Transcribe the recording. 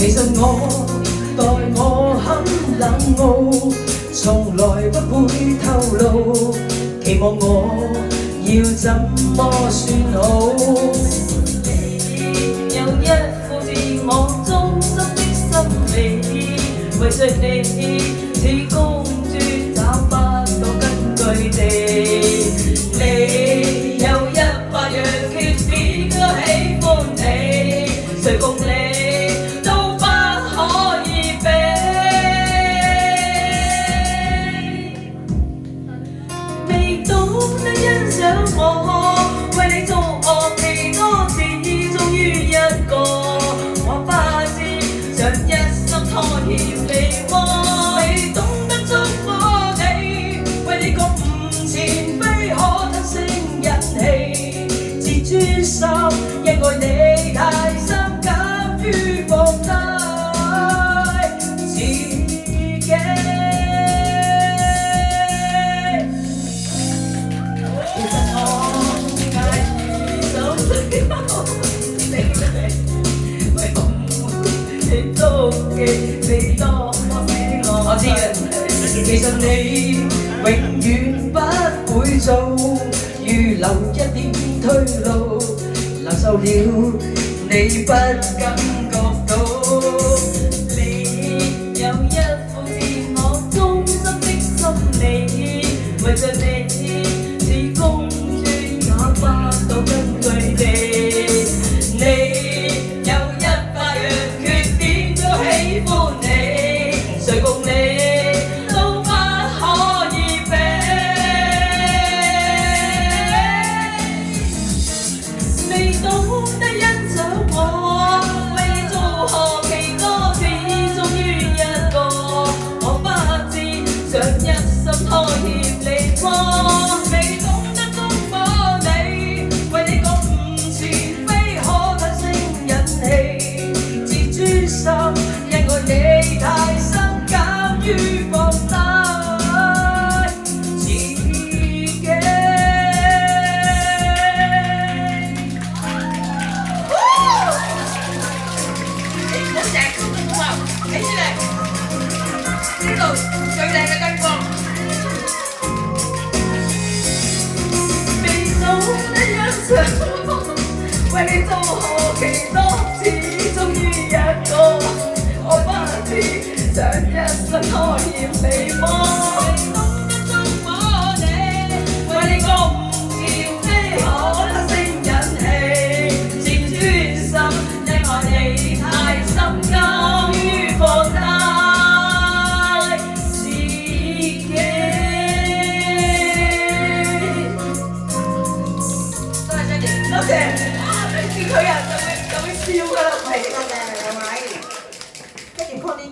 其實我待我很冷傲，從來不會透露，期望我要怎麼算好？你有一副自我中心的心理，為着你似公主找不到根據地。你有100樣缺點都喜歡你，誰共你都不可以比。未懂得欣賞我，為你做樂奇多次，終於一個我不知，想一心拖欠你麼？未懂得祝福你，為你覺悟前非可得勝引氣，自尊心因愛你太深，敢於放低自己。其實我介意手指頭你為我你都記你多麼喜愛。我知嘅，其實你永遠不會做，預留一點退路，留受了你不感覺到。你有一副自我中心的心理，為着你似公主找不到根據地。你有100樣缺點都喜歡你，誰共你都不可以比。未懂得欣賞我，為你做何其多次，終於一個我不知，想一心拖欠你麼？未懂得祝福你，為你覺悟前非可得勝引氣，自尊心因愛你太深，敢於放低自己。好正，好啊！睇住嚟，呢度最靚嘅燈光。未懂得欣賞我，為你做何其多次，終於一個我不知，想一生拖欠你麼？